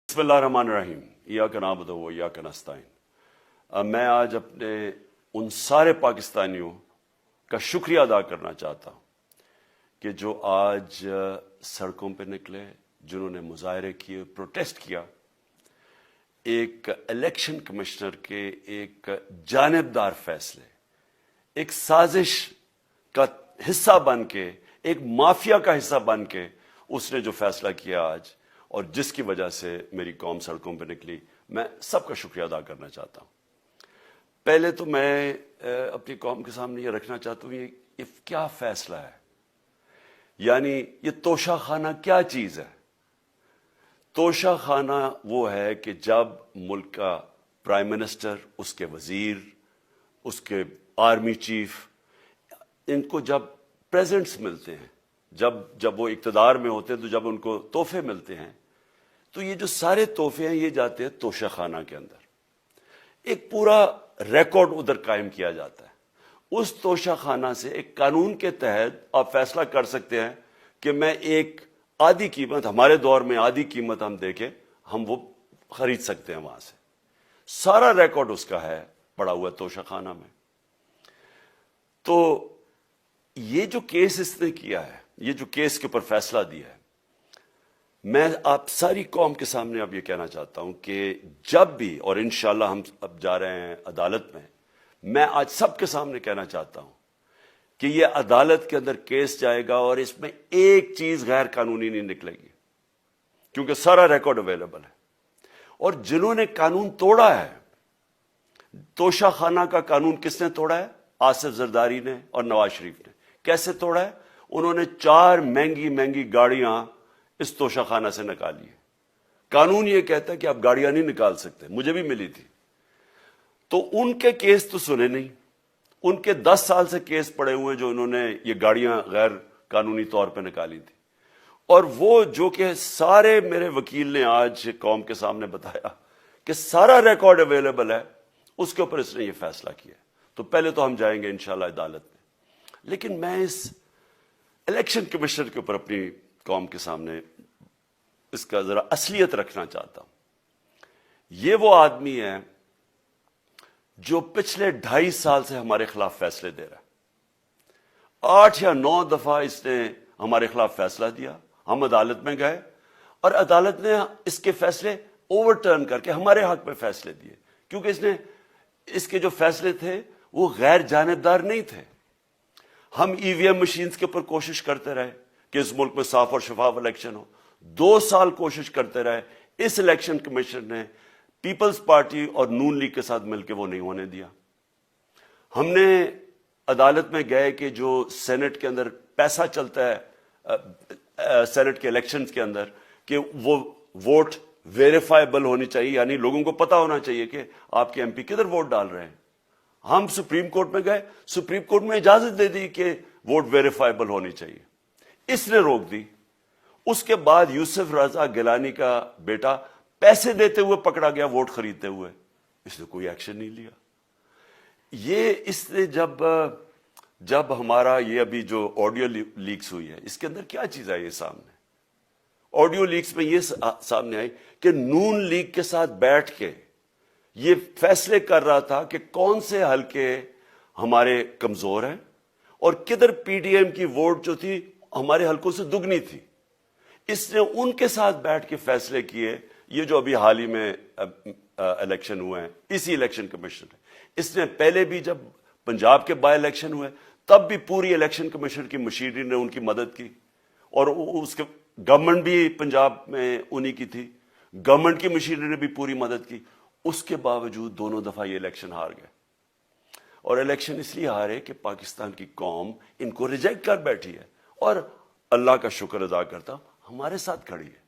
बिस्मिल्लाहिर्रहमानिर्रहीम इय्याका नअबुदु व इय्याका नस्तईन। मैं आज अपने उन सारे पाकिस्तानियों का शुक्रिया अदा करना चाहता हूँ कि जो आज सड़कों पे निकले, जिन्होंने मुजाहरे किए, प्रोटेस्ट किया, एक इलेक्शन कमिश्नर के एक जानिबदार फैसले, एक साजिश का हिस्सा बन के, एक माफिया का हिस्सा बन के उसने जो फैसला किया आज, और जिसकी वजह से मेरी कौम सड़कों पर निकली, मैं सबका शुक्रिया अदा करना चाहता हूँ। पहले तो मैं अपनी कौम के सामने ये रखना चाहता हूँ, ये क्या फैसला है, यानी ये तोशा खाना क्या चीज है। तोशा खाना वो है कि जब मुल्क का प्राइम मिनिस्टर, उसके वजीर, उसके आर्मी चीफ, इनको जब प्रेजेंट्स मिलते हैं, जब वो इक्तदार में होते हैं, तो जब उनको तोहफे मिलते हैं, तो ये जो सारे तोहफे हैं ये जाते हैं तोशा खाना के अंदर। एक पूरा रिकॉर्ड उधर कायम किया जाता है। उस तोशा खाना से एक कानून के तहत आप फैसला कर सकते हैं कि मैं एक आधी कीमत, हमारे दौर में आधी कीमत हम देके हम वो खरीद सकते हैं वहां से। सारा रिकॉर्ड उसका है पड़ा हुआ तोशा खाना में। तो ये जो केस इसने किया है, ये जो केस के ऊपर फैसला दिया है, मैं आप सारी कौम के सामने अब ये कहना चाहता हूं कि जब भी, और इंशाल्लाह हम अब जा रहे हैं अदालत में, मैं आज सबके सामने कहना चाहता हूं कि ये अदालत के अंदर केस जाएगा और इसमें एक चीज गैर कानूनी नहीं निकलेगी, क्योंकि सारा रिकॉर्ड अवेलेबल है। और जिन्होंने कानून तोड़ा है, तोशा खाना का कानून किसने तोड़ा है? आसिफ जरदारी ने और नवाज शरीफ ने। कैसे तोड़ा है? उन्होंने 4 महंगी महंगी गाड़ियां इस तोशा खाना से निकाली है। कानून यह कहता है कि आप गाड़ियां नहीं निकाल सकते, मुझे भी मिली थी। तो उनके केस तो सुने नहीं, उनके 10 साल से केस पड़े हुए जो इन्होंने ये गाड़ियां गैर कानूनी तौर पर निकाली थी। और वो जो कि सारे मेरे वकील ने आज कौम के सामने बताया कि सारा रिकॉर्ड अवेलेबल है, उसके ऊपर इसने ये फैसला किया। तो पहले तो हम जाएंगे इंशाल्लाह अदालत में, लेकिन मैं इस इलेक्शन कमिश्नर के ऊपर अपनी कौम के सामने इसका जरा असलियत रखना चाहता हूं। ये वो आदमी है जो पिछले 2.5 साल से हमारे खिलाफ फैसले दे रहा है। 8 या 9 दफा इसने हमारे खिलाफ फैसला दिया, हम अदालत में गए और अदालत ने इसके फैसले ओवरटर्न करके हमारे हक में फैसले दिए, क्योंकि इसके जो फैसले थे वो गैर जानिबदार नहीं थे। हम ईवीएम मशीन्स के ऊपर कोशिश करते रहे कि इस मुल्क में साफ और शफाफ इलेक्शन हो। 2 साल कोशिश करते रहे, इस इलेक्शन कमीशन ने पीपल्स पार्टी और नून लीग के साथ मिलकर वो नहीं होने दिया। हमने अदालत में गए कि जो सेनेट के अंदर पैसा चलता है, सेनेट के इलेक्शंस के अंदर, कि वो वोट वेरीफाइबल होनी चाहिए, यानी लोगों को पता होना चाहिए कि आपके एमपी किधर वोट डाल रहे हैं। हम सुप्रीम कोर्ट में गए, सुप्रीम कोर्ट में इजाजत दे दी कि वोट वेरीफाइबल होनी चाहिए, इसने रोक दी। उसके बाद यूसुफ रजा गिलानी का बेटा पैसे देते हुए पकड़ा गया वोट खरीदते हुए, इसने कोई एक्शन नहीं लिया। ये इसने जब हमारा ये अभी जो ऑडियो लीक्स हुई है, इसके अंदर क्या चीज आई है सामने? ऑडियो लीक्स में ये सामने आई कि नून लीग के साथ बैठ के ये फैसले कर रहा था कि कौन से हलके हमारे कमजोर हैं और किधर पीडीएम की वोट जो थी हमारे हलकों से दुगनी थी। इसने उनके साथ बैठ के फैसले किए। ये जो अभी हाल ही में इलेक्शन हुए हैं, इसी इलेक्शन कमीशन ने, इसने पहले भी जब पंजाब के बाय इलेक्शन हुए तब भी पूरी इलेक्शन कमीशन की मशीनरी ने उनकी मदद की, और उसके गवर्नमेंट भी पंजाब में उन्हीं की थी, गवर्नमेंट की मशीनरी ने भी पूरी मदद की। उसके बावजूद दोनों दफा ये इलेक्शन हार गए। और इलेक्शन इसलिए हारे कि पाकिस्तान की कौम इनको रिजेक्ट कर बैठी है, और अल्लाह का शुक्र अदा करता हमारे साथ खड़ी है।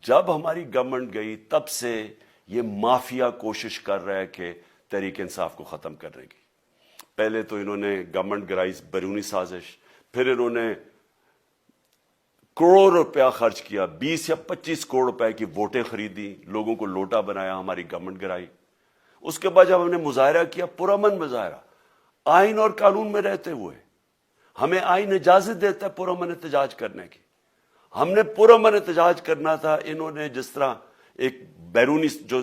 जब हमारी गवर्नमेंट गई तब से ये माफिया कोशिश कर रहा है कि तहरीक इंसाफ को खत्म करने की। पहले तो इन्होंने गवर्नमेंट गिराई बैरूनी साजिश, फिर इन्होंने करोड़ रुपया खर्च किया, 20 या 25 करोड़ रुपए की वोटें खरीदी, लोगों को लोटा बनाया, हमारी गवर्नमेंट गिराई। उसके बाद जब हमने मुजाहरा किया, पुरअमन मुजाहरा, आइन और कानून में रहते हुए, हमें आइन इजाजत देता है पुरअमन एहतजाज करने की, हमने पुरअमन एहतजाज करना था। इन्होंने जिस तरह ایک بیرونی جو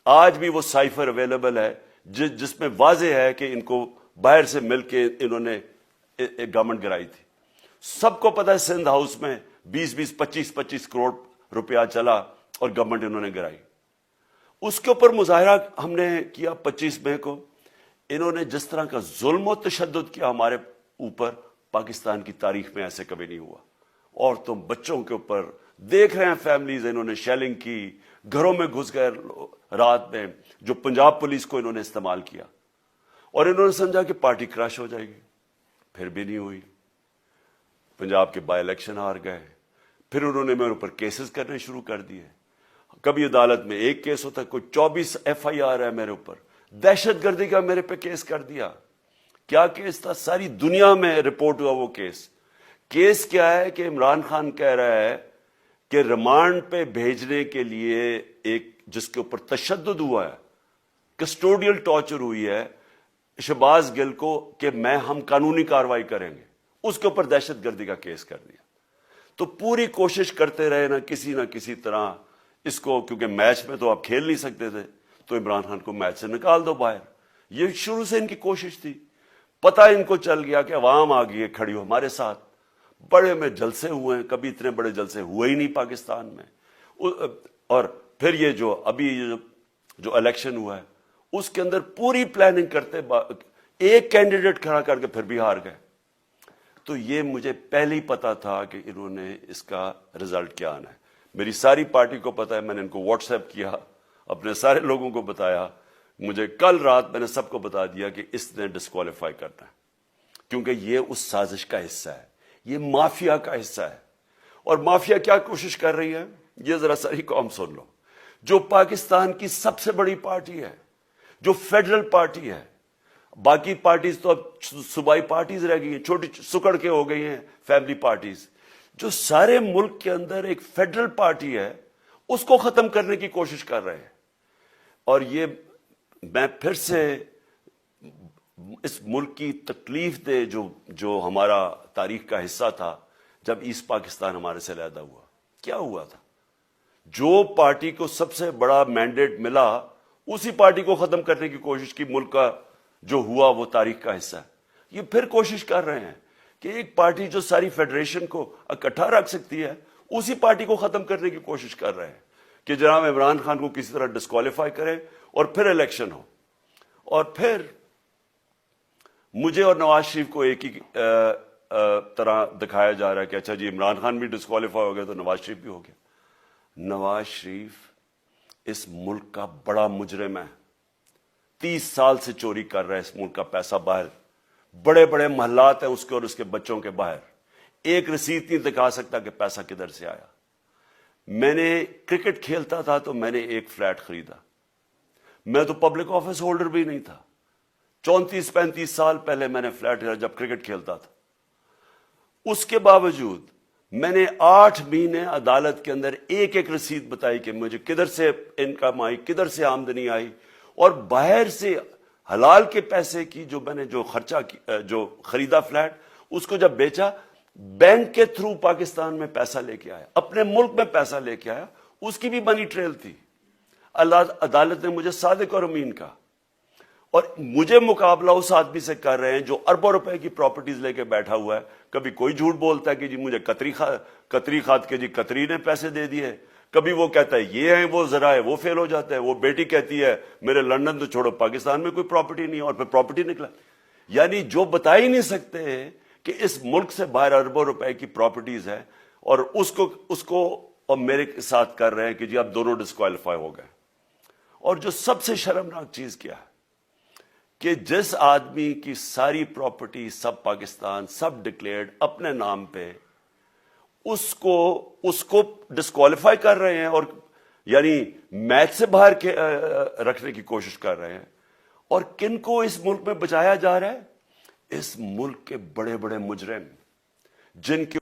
آج بھی وہ سائفر اویلیبل ہے جس میں واضح ہے کہ ان کو باہر سے مل کے انہوں نے ایک گورنمنٹ گرائی تھی. سب کو پتا ہے سندھ ہاؤس میں 20 25 کروڑ روپیہ چلا اور گورنمنٹ انہوں نے گرائی. اس کے اوپر مظاہرہ ہم نے کیا 25 مئی کو. انہوں نے جس طرح کا ظلم و تشدد کیا ہمارے اوپر پاکستان کی تاریخ میں ایسے کبھی نہیں ہوا. عورتوں بچوں کے اوپر دیکھ رہے ہیں فیملیز, انہوں نے شیلنگ کی, گھروں میں گھس گئے رات میں, جو پنجاب پولیس کو انہوں نے استعمال کیا اور انہوں نے سمجھا کہ پارٹی کراش ہو جائے گی. پھر بھی نہیں ہوئی. پنجاب کے بائی الیکشن ہار گئے. پھر انہوں نے میرے اوپر کیسز کرنے شروع کر دیے. کبھی عدالت میں ایک کیس ہوتا ہے, کوئی 24 FIR ہے میرے اوپر. دہشت گردی کا میرے پہ کیس کر دیا. کیا کیس تھا؟ ساری دنیا میں رپورٹ ہوا وہ کیس. کیس کیا ہے کہ عمران خان کہہ رہا ہے کہ ریمانڈ پہ بھیجنے کے لیے ایک جس کے اوپر تشدد ہوا ہے, کسٹوڈیل ٹارچر ہوئی ہے شہباز گل کو, کہ ہم قانونی کاروائی کریں گے, اس کے اوپر دہشت گردی کا کیس کر دیا. تو پوری کوشش کرتے رہے نہ کسی طرح اس کو, کیونکہ میچ میں تو آپ کھیل نہیں سکتے تھے, تو عمران خان کو میچ سے نکال دو باہر. یہ شروع سے ان کی کوشش تھی. پتہ ان کو چل گیا کہ عوام آ گئی ہے کھڑی ہو ہمارے ساتھ. بڑے میں جلسے ہوئے ہیں, کبھی اتنے بڑے جلسے ہوئے ہی نہیں پاکستان میں. اور پھر یہ جو ابھی جو الیکشن ہوا ہے اس کے اندر پوری پلاننگ کرتے ایک کینڈیڈیٹ کھڑا کر کے پھر بھی ہار گئے. تو یہ مجھے پہلے ہی پتا تھا کہ انہوں نے اس کا رزلٹ کیا آنا ہے. میری ساری پارٹی کو پتا ہے, میں نے ان کو واٹس ایپ کیا, اپنے سارے لوگوں کو بتایا. مجھے کل رات میں نے سب کو بتا دیا کہ اس نے ڈسکوالیفائی کرنا ہے, کیونکہ یہ اس سازش کا حصہ ہے, یہ مافیا کا حصہ ہے. اور مافیا کیا کوشش کر رہی ہے یہ ذرا ساری قوم سن لو. جو پاکستان کی سب سے بڑی پارٹی ہے, جو فیڈرل پارٹی ہے, باقی پارٹیز تو اب صوبائی پارٹیز رہ گئی ہیں, چھوٹی سکڑ کے ہو گئی ہیں فیملی پارٹیز. جو سارے ملک کے اندر ایک فیڈرل پارٹی ہے اس کو ختم کرنے کی کوشش کر رہے ہیں. اور یہ میں پھر سے اس ملک کی تکلیف دے جو ہمارا تاریخ کا حصہ تھا, جب ایسٹ پاکستان ہمارے سے علیحدہ ہوا, کیا ہوا تھا؟ جو پارٹی کو سب سے بڑا مینڈیٹ ملا اسی پارٹی کو ختم کرنے کی کوشش کی. ملک کا جو ہوا وہ تاریخ کا حصہ ہے. یہ پھر کوشش کر رہے ہیں کہ ایک پارٹی جو ساری فیڈریشن کو اکٹھا رکھ سکتی ہے اسی پارٹی کو ختم کرنے کی کوشش کر رہے ہیں کہ جناب عمران خان کو کسی طرح ڈسکوالیفائی کرے اور پھر الیکشن ہو. اور پھر مجھے اور نواز شریف کو ایک ہی طرح دکھایا جا رہا ہے کہ اچھا جی عمران خان بھی ڈسکوالیفائی ہو گیا تو نواز شریف بھی ہو گیا. نواز شریف اس ملک کا بڑا مجرم ہے. 30 سال سے چوری کر رہا ہے اس ملک کا پیسہ باہر. بڑے بڑے محلات ہیں اس کے اور اس کے بچوں کے باہر. ایک رسید نہیں دکھا سکتا کہ پیسہ کدھر سے آیا. میں نے کرکٹ کھیلتا تھا تو میں نے ایک فلیٹ خریدا. میں تو پبلک آفس ہولڈر بھی نہیں تھا. 34-35 سال پہلے میں نے فلیٹ خریدا جب کرکٹ کھیلتا تھا. اس کے باوجود میں نے 8 مہینے عدالت کے اندر ایک رسید بتائی کہ مجھے کدھر سے انکم آئی, کدھر سے آمدنی آئی, اور باہر سے حلال کے پیسے کی جو میں نے جو خریدا فلیٹ, اس کو جب بیچا بینک کے تھرو پاکستان میں پیسہ لے کے آیا, اپنے ملک میں پیسہ لے کے آیا, اس کی بھی منی ٹریل تھی. عدالت نے مجھے صادق اور امین کہا. اور مجھے مقابلہ اس آدمی سے کر رہے ہیں جو اربوں روپے کی پراپرٹیز لے کے بیٹھا ہوا ہے. کبھی کوئی جھوٹ بولتا ہے کہ جی مجھے قطری خاد کے جی قطری نے پیسے دے دیے, کبھی وہ کہتا ہے یہ ہیں وہ ذرائع, وہ فیل ہو جاتا ہے. وہ بیٹی کہتی ہے میرے لندن تو چھوڑو پاکستان میں کوئی پراپرٹی نہیں, اور پھر پراپرٹی نکلا. یعنی جو بتا ہی نہیں سکتے کہ اس ملک سے باہر اربوں روپے کی پراپرٹیز ہے, اور اس کو اور میرے ساتھ کر رہے ہیں کہ جی اب دونوں ڈسکوالیفائی ہو گئے. اور جو سب سے شرمناک چیز کیا ہے کہ جس آدمی کی ساری پراپرٹی سب پاکستان سب ڈکلیئرڈ اپنے نام پہ, اس کو ڈسکوالیفائی کر رہے ہیں, اور یعنی میچ سے باہر رکھنے کی کوشش کر رہے ہیں. اور کن کو اس ملک میں بچایا جا رہا ہے؟ اس ملک کے بڑے بڑے مجرم جن کے